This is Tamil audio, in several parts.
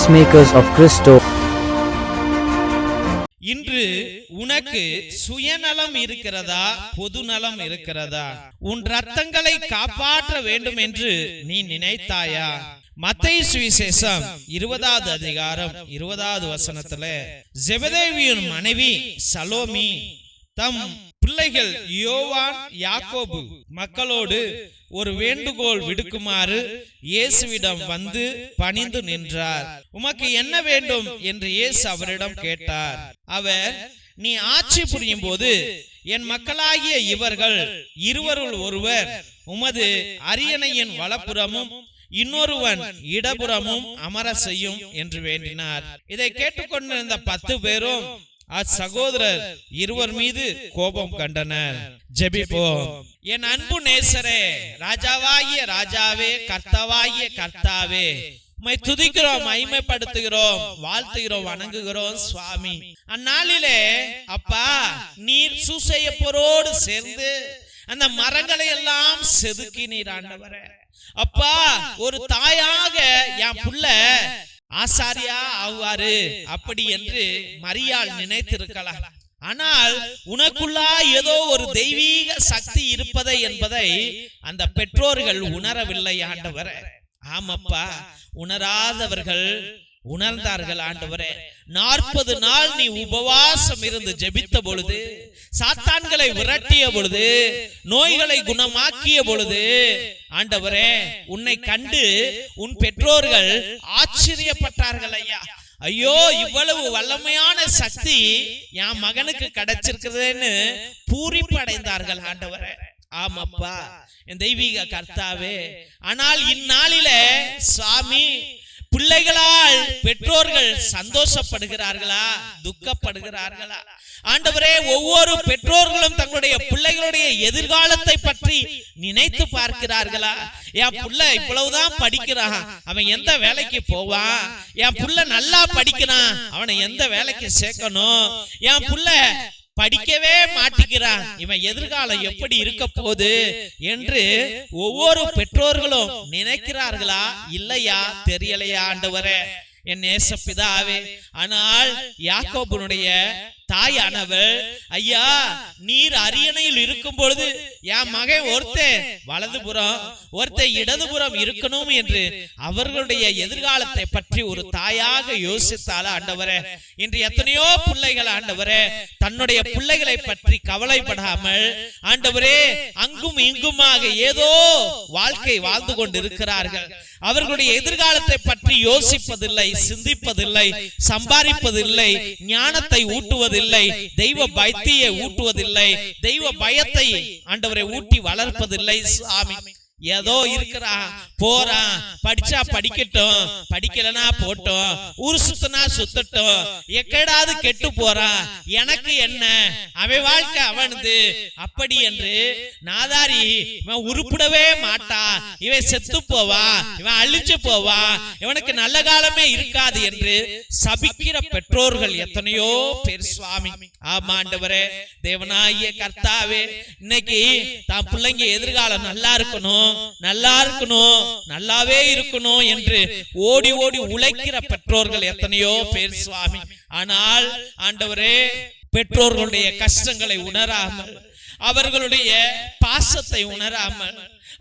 Peacemakers of Christo. இன்று உனக்கு சுயநலம் இருக்கிறதா, பொது நலம் இருக்கிறதா? உன் ரத்தங்களை காப்பாற்ற வேண்டும் என்று நீ நினைத்தாயா? மத்தேயு சுவிசேஷம் 20வது அதிகாரம் 20வது வசனத்துல ஜெபதேவியின் மனைவி சலோமி தம் பிள்ளைகள் யோவான் யாக்கோபு மக்களோடு ஒரு வேண்டுகோள் விடுக்குமாறு இயேசுவிடம் வந்து பணிந்து நின்றார். உமக்கு என்ன வேண்டும் என்று இயேசு அவரிடம் கேட்டார். அவர், நீ ஆட்சி புரியும் போது என் மக்களாகிய இவர்கள் இருவருள் ஒருவர் உமது அரியணையின் வலப்புறமும் இன்னொருவன் இடப்புறமும் அமர செய்யும் என்று வேண்டினார். இதை கேட்டுக்கொண்டிருந்த 10 பேரும் அச்சகோதரர் இருவர் மீது கோபம் கண்டனர். ஜெபிப்போம். என் அன்பு நேசரே, ராஜாவாகிய ராஜாவே, கர்த்தாவாகிய கர்த்தாவே, உம்மை துதிக்கிறோம், மகிமைப்படுத்துகிறோம், வாழ்த்துகிறோம், வணங்குகிறோம் சுவாமி. அந்நாளிலே அப்பா, நீர் சூசையப்பரோடு சேர்ந்து அந்த மரங்களை எல்லாம் செதுக்கி நீர் ஆண்டவரே. அப்பா, ஒரு தாயாக என் புள்ள ஆசாரியா ஆவாரு அப்படி என்று மரியாள் நினைத்திருக்கலாம். ஆனால் உனக்குள்ளா ஏதோ ஒரு தெய்வீக சக்தி இருப்பதை என்பதை அந்த பெற்றோர்கள் உணரவில்லை ஆண்டவரே. ஆமப்பா, உணராதவர்கள் உணர்ந்தார்கள் ஆண்டவரே. 40 நாள் நீ உபவாசம் இருந்து ஜெபித்த பொழுது, சாத்தான்களை விரட்டிய பொழுது, நோய்களை குணமாக்கிய பொழுது ஆண்டவரே, உன்னை கண்டு உன் பெற்றோர்கள் ஆச்சரியப்பட்டார்கள் ஐயா. ஐயோ, இவ்வளவு வல்லமையான சக்தி என் மகனுக்கு கிடைச்சிருக்கிறதுன்னு பூரிப்பு அடைந்தார்கள் ஆண்டவரே. ஆமப்பா, என் தெய்வீக கர்த்தாவே. ஆனால் இந்நாளிலே சுவாமி, பிள்ளைகளால் பெற்றோர்கள் சந்தோஷப்படுகிறார்களா, துக்கப்படுகிறார்களா? ஆண்டவரே, ஒவ்வொரு பெற்றோர்களும் தங்களுடைய பிள்ளைகளுடைய எதிர்காலத்தை பற்றி நினைத்து பார்க்கிறார்களா? என் புள்ள இவ்வளவுதான் படிக்கிறான், அவன் எந்த வேலைக்கு போவான்? என் புள்ள நல்லா படிக்கிறான், அவனை எந்த வேலைக்கு சேர்க்கணும்? என் புள்ள படிக்கவே மாட்டிக்கிறான், இவன் எதிர்காலம் எப்படி இருக்க போகுது என்று ஒவ்வொரு பெற்றோர்களும் நினைக்கிறார்களா, இல்லையா? தெரியலையா ஆண்டவரே, என் நேசப்பிதாவே. ஆனால் யாக்கோபுனுடைய தாயானவள், ஐயா, நீர் அரியணையில் இருக்கும் பொழுது என் மகன் ஒருத்தன் வலதுபுறம் ஒருத்தன் இடதுபுறம் இருக்கணும் என்று அவர்களுடைய எதிர்காலத்தை பற்றி ஒரு தாயாக யோசித்தால ஆண்டவரே. இன்று எத்தனையோ பிள்ளைகள் ஆண்டவரே தன்னுடைய பிள்ளைகளை பற்றி கவலைப்படாமல் ஆண்டவரே அங்கும் இங்குமாக ஏதோ வாழ்க்கை வாழ்ந்து கொண்டு இருக்கிறார்கள். அவர்களுடைய எதிர்காலத்தை பற்றி யோசிப்பதில்லை, சிந்திப்பதில்லை, சம்பாதிப்பதில்லை, ஞானத்தை ஊட்டுவதில்லை, தெய்வ பயத்தை ஊட்டுவதில்லை, தெய்வ பயத்தை ஆண்டவரை ஊட்டி வளர்ப்பதில்லை சுவாமி. ஏதோ இருக்கிறான், போறான், படிச்சா படிக்கட்டும், படிக்கலனா போட்டோம், ஊர் சுத்தனா சுத்தட்டும், எக்கடாவது கெட்டு போறான், எனக்கு என்ன, அவன் வாழ்க்கை அவனது அப்படி என்று நாதாரி இவன் உருப்பிடவே மாட்டான், இவன் செத்து போவான், இவன் அழிஞ்சு போவான், இவனுக்கு நல்ல காலமே இருக்காது என்று சபிக்கிற பெற்றோர்கள் எத்தனையோ பேர் சுவாமி. ஆமாண்டவரே, தேவனாகிய கர்த்தாவே, இன்னைக்கு தான் பிள்ளைங்க எதிர்காலம் நல்லா இருக்கணும், நல்லா இருக்கணும், நல்லாவே இருக்கணும் என்று ஓடி ஓடி உழைக்கிற பெற்றோர்கள் எத்தனையோ பேர் சுவாமி. ஆனால் ஆண்டவரே, பெற்றோர்களுடைய கஷ்டங்களை உணராமல், அவர்களுடைய பாசத்தை உணராமல்,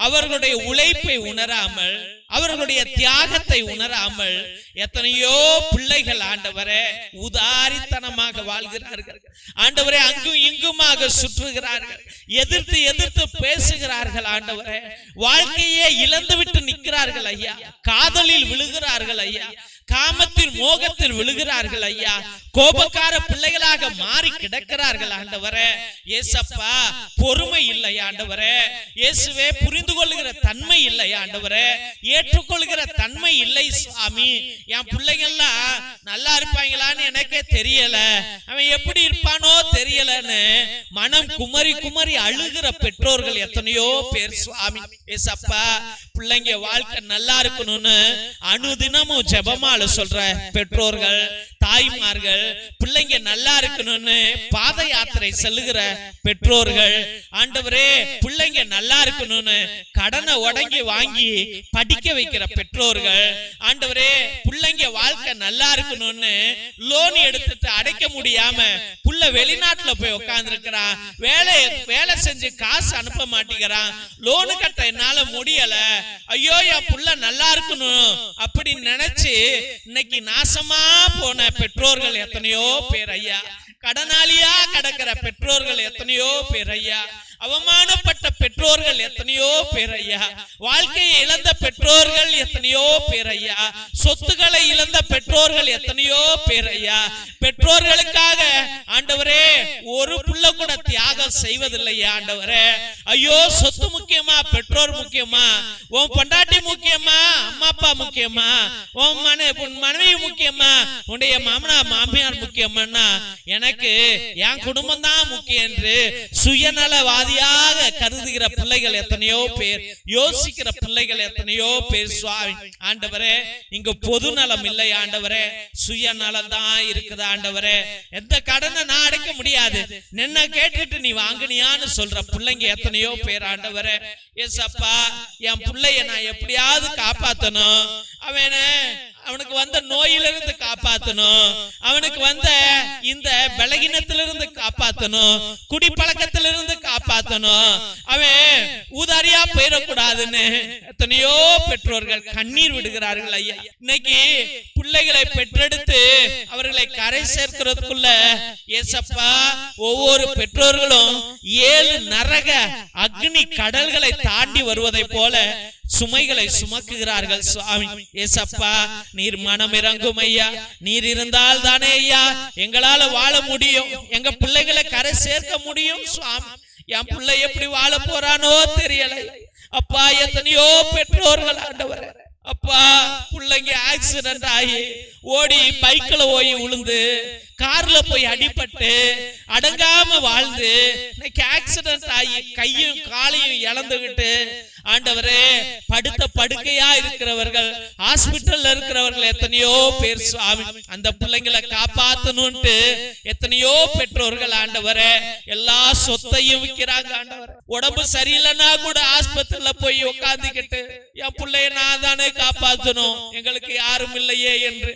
அவர்களுடைய உழைப்பை உணராமல், அவர்களுடைய தியாகத்தை உணராமல் எத்தனையோ பிள்ளைகள் ஆண்டவரே உதாரித்தனமாக வாழ்கிறார்கள் ஆண்டவரே. அங்கும் இங்குமாக சுற்றுகிறார்கள், எதிர்த்து எதிர்த்து பேசுகிறார்கள் ஆண்டவரே. வாழ்க்கையே இழந்து விட்டு நிற்கிறார்கள் ஐயா, காதலில் விழுகிறார்கள் ஐயா, காமத்தில் மோகத்தில் விழுகிறார்கள் ஐயா, கோபக்கார பிள்ளைகளாக மாறி கிடக்கிறார்கள் ஆண்டவரே. ஏசப்பா, பொறுமை இல்லை ஆண்டவரே. இயேசுவே, புரிந்து கொள்ளுகிற தன்மை இல்லை ஆண்டவரே, ஏற்றுக்கொள்கிற தன்மை இல்லை சுவாமி. என் பிள்ளைகள்லாம் நல்லா இருப்பாங்களான்னு எனக்கே தெரியல, அவன் எப்படி இருப்பானோ தெரியலன்னு மனம் குமரி குமரி அழுகிற பெற்றோர்கள் எத்தனையோ பேர் சுவாமி. ஏசப்பா, பிள்ளைங்க வாழ்க்கை நல்லா இருக்கணும்னு அனுதினமும் ஜெபமால சொல்ற பெற்றோர்கள், தாய்மார்கள், பிள்ளைங்க நல்லா இருக்கணும்னு பாத யாத்திரை செல்லுகிற பெற்றோர்கள், ஆண்டவரே பிள்ளைங்க நல்லா இருக்கணும்னு கடனை உடங்கி வாங்கி படிக்க வைக்கிற பெற்றோர்கள், ஆண்டவரே பிள்ளைங்க வாழ்க்கை நல்லா இருக்கணும்னு லோன் எடுத்துட்டு அடைக்க முடியாம புள்ள வெளிநாட்டுல போய் உட்கார்ந்து இருக்கிறான், வேலை செஞ்சு காசு அனுப்ப மாட்டேங்கிறான், லோனு கட்ட என்னால முடியல, ஐயோ என் புள்ள நல்லா இருக்கணும் அப்படி நினைச்சு இன்னைக்கு நாசமா போன பெற்றோர்கள் எத்தனையோ பேர் ஐயா, கடனாளியா கிடக்கிற பெற்றோர்கள் எத்தனையோ பேர் ஐயா, அவமானப்பட்ட பெற்றோர்கள் எத்தனையோ பேர் ஐயா, வாழ்க்கையை இழந்த பெற்றோர்கள் எத்தனையோ பேர் ஐயா, சொத்துக்களை இழந்த பெற்றோர்கள் எத்தனையோ பேர் ஐயா. பெற்றோர்களுக்காக ஆண்டவரே ஒரு புள்ள கூட தியாகம் செய்வதில்லையா ஆண்டவரே. ஐயோ சொத்து முக்கியமா, பெற்றோர் முக்கியமா, உன் பொண்டாட்டி முக்கியமா, அம்மா அப்பா முக்கியமா, உன் மனைவி முக்கியமா, உன்னுடைய மாமியார் முக்கியமா, எனக்கு என் குடும்பம் தான் முக்கியம் என்று சுயநலவாதியாக கருதுகிற பிள்ளைகள் எத்தனையோ பேர், யோசிக்கிற பிள்ளைகள் எத்தனையோ பேர். சுவாமி ஆண்டவரே, இங்க பொது நலம் இல்லை ஆண்டவரே, சுயநலம் தான் இருக்குது ஆண்டவரே. எந்த கடனை நான் அடைக்க முடியாது, நின்ன கேட்டுட்டு நீ வாங்கினியான்னு சொல்ற பிள்ளைங்க எத்தனையோ பேர் ஆண்டவரே. ஏசப்பா, என் பிள்ளைய நான் எப்படியாவது காப்பாத்தணும், அவனுக்கு வந்த நோயிலிருந்து காப்பாத்தணும், அவனுக்கு வந்த இந்த பலகீனத்திலிருந்து காப்பாத்தணும், குடிப்பழக்கத்திலிருந்து காப்பாத்தணும், அவன் ஊதாரியா போயிடக்கூடாதுன்னு எத்தனையோ பெற்றோர்கள் கண்ணீர் விடுகிறார்கள் ஐயா. இன்னைக்கு பிள்ளைகளை பெற்றெடுத்து அவர்களை கரை சேர்க்கிறதுக்குள்ள ஏசப்பா ஒவ்வொரு பெற்றோர்களும் 7 நரக அக்னி கடல்களை தாண்டி வருவதை போல சுமைகளை சுமக்குகிறார்கள். சுவாமி ஏசப்பா, நீர் மனம் இறங்கும் ஐயா, நீர் இருந்தால் தானே ஐயா எங்களால வாழ முடியும், எங்க பிள்ளைகளை கரை சேர்க்க முடியும். சுவாமி, என் பிள்ளை எப்படி வாழ போறானோ தெரியல அப்பா. எத்தனையோ பெற்றோர்கள் ஆண்டவரே, அப்பா பிள்ளைங்க ஆக்சிடென்ட் ஆகி ஓடி பைக்ல போய் விழுந்து கார்ல போய் அடிபட்டு அடங்காம வாழ்ந்து இன்னைக்கு ஆக்சிடென்ட் ஆகி கையும் காலையும் இழந்துகிட்டு ஆண்டவரே படுத்த படுக்கையா இருக்கிறவர்கள், ஹாஸ்பிட்டல்ல இருக்கிறவர்கள் எத்தனையோ பேர். சுவாமி, அந்த பிள்ளைங்களை காப்பாத்தணும்ட்டு எத்தனையோ பெற்றோர்கள் ஆண்டவரே எல்லா சொத்தையும் விற்கிறாங்க ஆண்டவரே. உடம்பு சரியில்லைன்னா கூட ஆஸ்பத்திரியில போய் உட்கார்ந்துக்கிட்டு என் பிள்ளைய நான் தானே காப்பாத்தணும், எங்களுக்கு யாரும் இல்லையே என்று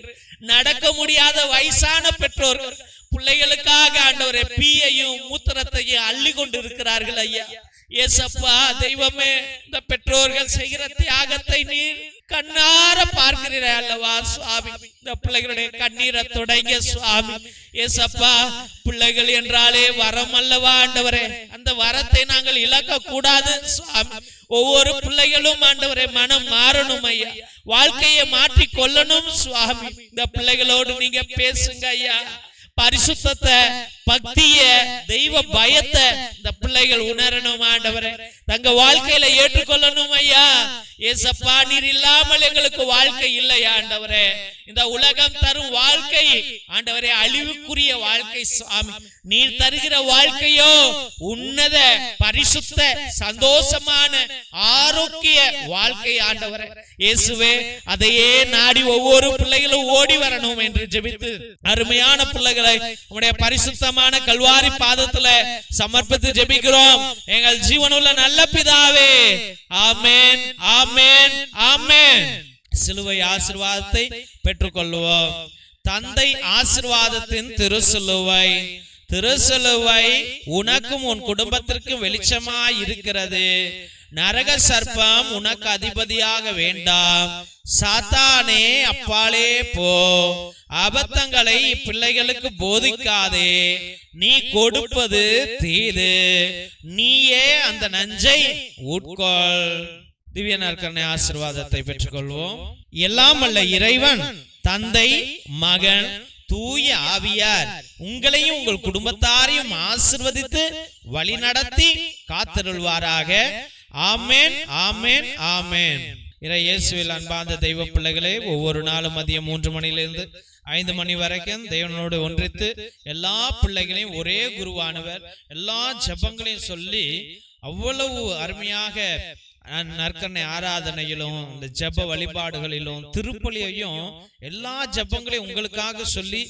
நடக்க முடியாத வயசான பெற்றோர்கள் பிள்ளைகளுக்காக ஆண்டவரே பீயையும் மூத்திரத்தையும் அள்ளி கொண்டு இருக்கிறார்கள் ஐயா. ஏசப்பா தெய்வமே, இந்த பெற்றோர்கள் செய்கிற தியாகத்தை நீர் கண்ணார பார்க்கிறீர்கள் அல்லவா சுவாமி. இந்த பிள்ளைகளுடைய கண்ணீரை தொடங்க சுவாமி. ஏசப்பா, பிள்ளைகள் என்றாலே வரம் அல்லவா ஆண்டவரே, அந்த வரத்தை நாங்கள் இழக்க கூடாது சுவாமி. ஒவ்வொரு பிள்ளைகளும் ஆண்டவரே மனம் மாறணும் ஐயா, வாழ்க்கையை மாற்றி கொள்ளணும் சுவாமி. இந்த பிள்ளைகளோடு நீங்க பேசுங்க ஐயா. பரிசுத்தத்தை, பக்திய, தெய்வ பயத்தை இந்த பிள்ளைகள் உணரணும் ஆண்டவரே, தங்க வாழ்க்கையில ஏற்றுக்கொள்ளணும் ஐயா. ஏசப்பா, நீர் இல்லாமல் எங்களுக்கு வாழ்க்கை இல்லை ஆண்டவரே. இந்த உலகம் தரும் வாழ்க்கை ஆண்டவரே அழிவுக்குரிய வாழ்க்கை சுவாமி. நீர் தருகிற வாழ்க்கையோ உன்னத பரிசுத்த சந்தோஷமான ஆரோக்கிய வாழ்க்கை ஆண்டவரே. இயேசுவே, அதையே நாடி ஒவ்வொரு பிள்ளைகளும் ஓடி வரணும் என்று ஜெபித்து அருமையான பிள்ளைகளை உம்முடைய பரிசுத்தமான கல்வாரி பாதத்துல சமர்ப்பித்து ஜெபிக்கிறோம் எங்கள் ஜீவனுள்ள நல்ல பிதாவே. ஆமென், ஆமென், ஆமென். சிலுவை ஆசீர்வாதத்தை பெற்றுக்கொள்வோம். தந்தை ஆசீர்வாதத்தின் திருசிலுவை, திருசிலுவை உனக்கும் உன் குடும்பத்திற்கும் வெளிச்சமாய் இருக்கிறது. நரக சர்ப்பம் உனக்கு அதிபதியாக வேண்டாம். சாத்தானே அப்பாலே போ. அபத்தங்களை பிள்ளைகளுக்கு போதிக்காதே. நீ கொடுப்பது தீது, நீயே அந்த நஞ்சை உட்கொள். திவ்ய நற்கருணை ஆசீர்வாதத்தை பெற்றுக்கொள்வோம். எல்லாம் வல்ல இறைவன் தந்தை, மகன், தூய ஆவியார் உங்களையும் உங்கள் குடும்பத்தாரையும் ஆசீர்வதித்து வழி நடத்தி காத்தருள்வாராக. ஆமென், ஆமென், ஆமென். இறை இயேசுவில் அன்பார்ந்த தெய்வ பிள்ளைகளே, ஒவ்வொரு நாளும் மதியம் 3 மணியிலிருந்து 5 மணி வரைக்கும் தேவனோடு ஒன்றித்து எல்லா பிள்ளைகளையும் ஒரே குருவானவர் எல்லா ஜெபங்களையும் சொல்லி அவ்வளவு அருமையாக நற்கரணை ஆராதனையிலும் இந்த ஜெப வழிபாடுகளிலும் திருப்பலியையும் எல்லா ஜெபங்களையும் உங்களுக்காக சொல்லி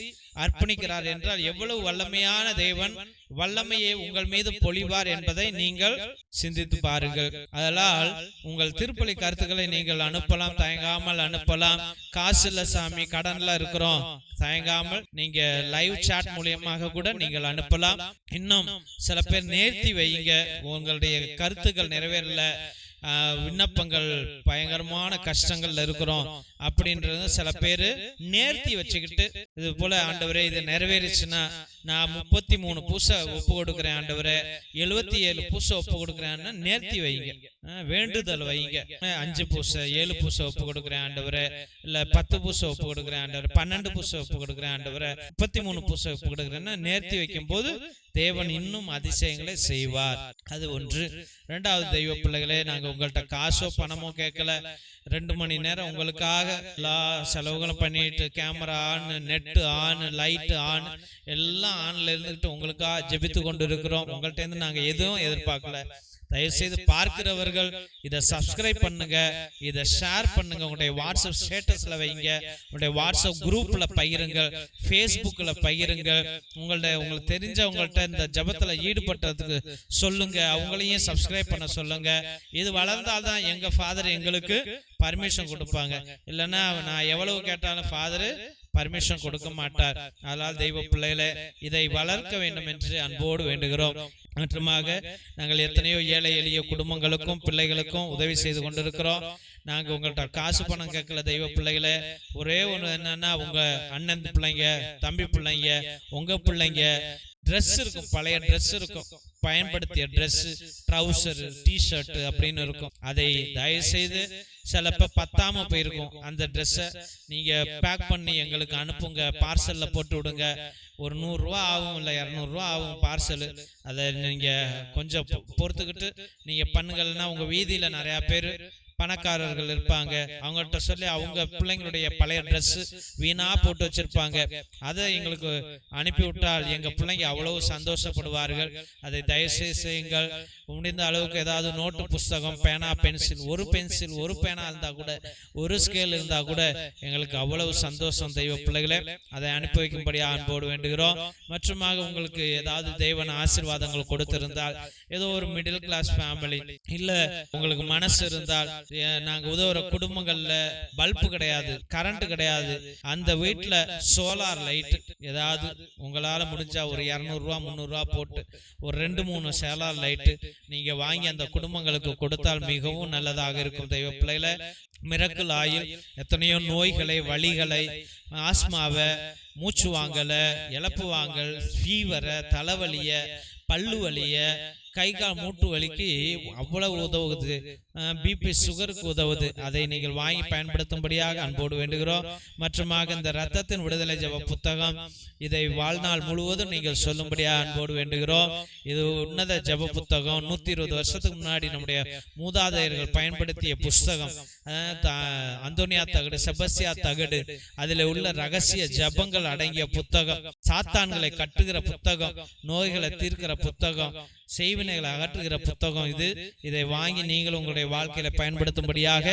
அர்ப்பணிக்கிறார் என்றால் எவ்வளவு வல்லமையான தேவன் வல்லமையை உங்கள் மீது பொழிவார் என்பதை நீங்கள் சிந்தித்து பாருங்கள். அதனால் உங்கள் திருப்பலி கருத்துக்களை நீங்கள் அனுப்பலாம், தயங்காமல் அனுப்பலாம். காசு இல்ல சாமி, கடன்ல இருக்கிறோம், தயங்காமல் நீங்க லைவ் சாட் மூலியமாக கூட நீங்கள் அனுப்பலாம். இன்னும் சில பேர் நேர்த்தி வைங்க, உங்களுடைய கருத்துக்கள் நிறைவேறல, விண்ணப்பங்கள் பயங்கரமான கஷ்டங்கள்ல இருக்கிறோம் அப்படின்றது சில பேரு நேர்த்தி வச்சுக்கிட்டு இது போல ஆண்டவரே இது நிறைவேறிச்சுன்னா நான் 33 பூசை ஒப்பு கொடுக்குறேன் ஆண்டவரே, 77 பூசை ஒப்பு கொடுக்குறேன்னு நேர்த்தி வைங்க, வேண்டுதல் வைங்க. 5 பூசை 7 பூசை ஒப்பு கொடுக்குறேன் ஆண்டவரே, இல்ல 10 பூசை ஒப்பு கொடுக்குறேன் ஆண்டவரே, 12 பூசை ஒப்பு கொடுக்குறேன் ஆண்டவரே, 33 பூசை ஒப்பு கொடுக்குறேன்னு நேர்த்தி வைக்கும் போது தேவன் இன்னும் அதிசயங்களை செய்வார். அது ஒன்று. இரண்டாவது, தெய்வ பிள்ளைகளே, நாங்க உங்கள்கிட்ட காசோ பணமோ கேட்கல. 2 மணி நேரம் உங்களுக்காக எல்லா செலவுகளும் பண்ணிட்டு camera on, net on, light on, எல்லாம் ஆன்ல இருந்துட்டு உங்களுக்காக ஜெபித்து கொண்டு இருக்கிறோம். உங்கள்கிட்ட இருந்து நாங்க எதுவும் எதிர்பார்க்கல. தயவுசெய்து பார்க்கிறவர்கள் இதை சப்ஸ்கிரைப் பண்ணுங்க, இதை ஷேர் பண்ணுங்க, உங்களுடைய வாட்ஸ்அப் ஸ்டேட்டஸ்ல வைங்க, உங்களுடைய வாட்ஸ்அப் குரூப்ல பகிருங்கள், ஃபேஸ்புக்ல பகிருங்கள். உங்களுக்கு தெரிஞ்சவங்கள்ட்ட இந்த ஜபத்துல ஈடுபட்டதுக்கு சொல்லுங்க, அவங்களையும் சப்ஸ்கிரைப் பண்ண சொல்லுங்க. இது வளர்ந்தால்தான் எங்க ஃபாதர் எங்களுக்கு பர்மிஷன் கொடுப்பாங்க. இல்லைன்னா நான் எவ்வளவு கேட்டாலும் ஃபாதர் பர்மிஷன் கொடுக்க மாட்டார். அதனால் தெய்வ பிள்ளைகளே, இதை வளர்க்க வேண்டும் என்று அன்போடு வேண்டுகிறோம். மற்றுமாக நாங்கள் எத்தனையோ ஏழை எளிய குடும்பங்களுக்கும் பிள்ளைகளுக்கும் உதவி செய்து கொண்டிருக்கிறோம். நாங்க உங்கள்கிட்ட காசு பணம் கேட்கல தெய்வ பிள்ளைகளே. ஒரே ஒண்ணு என்னன்னா, உங்க அண்ணன் பிள்ளைங்க, தம்பி பிள்ளைங்க, உங்க பிள்ளைங்க ட்ரெஸ் இருக்கும், பழைய ட்ரெஸ் இருக்கும், பயன்படுத்திய ட்ரெஸ், ட்ரௌசர், டிஷர்ட் அப்படின்னு இருக்கும். அதை தயவு செய்து சிலப்ப பத்தாம போயிருக்கும், அந்த ட்ரெஸ்ஸை நீங்க பேக் பண்ணி எங்களுக்கு அனுப்புங்க, பார்சல்ல போட்டு விடுங்க. ஒரு 100 ரூபா ஆகும், இல்லை 200 ரூபா ஆகும் பார்சல். அதை நீங்க கொஞ்சம் பொறுத்துக்கிட்டு நீங்க பண்ணுங்கன்னா, உங்க வீதியில நிறைய பேர் பணக்காரர்கள் இருப்பாங்க, அவங்கள்ட்ட சொல்லி அவங்க பிள்ளைங்களுடைய பழைய ட்ரெஸ் வீணா போட்டு வச்சிருப்பாங்க, அதை எங்களுக்கு அனுப்பி விட்டால் எங்க பிள்ளைங்க அவ்வளவு சந்தோஷப்படுவார்கள். அதை தயவுசெய்து செய்யுங்கள். முடிந்த அளவுக்கு ஏதாவது நோட்டு புஸ்தகம், பேனா, பென்சில், ஒரு பேனா இருந்தா கூட, ஒரு ஸ்கேல் இருந்தா கூட எங்களுக்கு அவ்வளவு சந்தோஷம் தெய்வ பிள்ளைகளே. அதை அனுப்பி வைக்கும்படியா அன்போடு வேண்டுகிறோம். மற்றுமாக உங்களுக்கு ஏதாவது தேவன் ஆசீர்வாதங்கள் கொடுத்திருந்தால், ஏதோ ஒரு மிடில் கிளாஸ் ஃபேமிலி, இல்ல உங்களுக்கு மனசு இருந்தால், நாங்க உதவுற குடும்பங்கள்ல பல்பு கிடையாது, கரண்ட் கிடையாது, அந்த வீட்டுல சோலார் லைட் ஏதாவது உங்களால முடிஞ்சா ஒரு 200 ரூபா 300 ரூபா போட்டு ஒரு 2-3 சோலார் லைட் நீங்க வாங்கி அந்த குடும்பங்களுக்கு கொடுத்தால் மிகவும் நல்லதாக இருக்கும் தெய்வ பிள்ளைகளை. மிரக்கல் ஆயில் எத்தனையோ நோய்களை, வலிகளை, ஆஸ்மாவை, மூச்சு வாங்கல, இழப்பு வாங்கல், ஃபீவரை, தலைவலிய, பல்லு வலிய, கை கால் மூட்டு வலிக்கு அவ்வளவு உதவுது, பிபி சுகருக்கு உதவுது. அதை நீங்கள் வாங்கி பயன்படுத்தும்படியாக அன்போடு வேண்டுகிறோம். மற்றுமாக இந்த இரத்தத்தின் விடுதலை ஜெப புத்தகம், இதை வாழ்நாள் முழுவதும் நீங்கள் சொல்லும்படியாக அன்போடு வேண்டுகிறோம். இது உன்னத ஜெப புத்தகம். 120 வருஷத்துக்கு முன்னாடி நம்முடைய மூதாதையர்கள் பயன்படுத்திய புஸ்தகம். அந்தோனியா தகடு, செபஸ்தியா தகடு, அதில் உள்ள ரகசிய ஜெபங்கள் அடங்கிய புத்தகம், சாத்தான்களை கட்டுகிற புத்தகம், நோய்களை தீர்க்கிற புத்தகம், செய்வினைகளை அகற்றுகிற புத்தகம் இது. இதை வாங்கி நீங்கள் உங்களுடைய வாழ்க்கையில பயன்படுத்தும்படியாக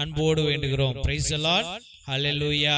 அன்போடு வேண்டுகிறோம். Praise the Lord. ஹல்லேலூயா.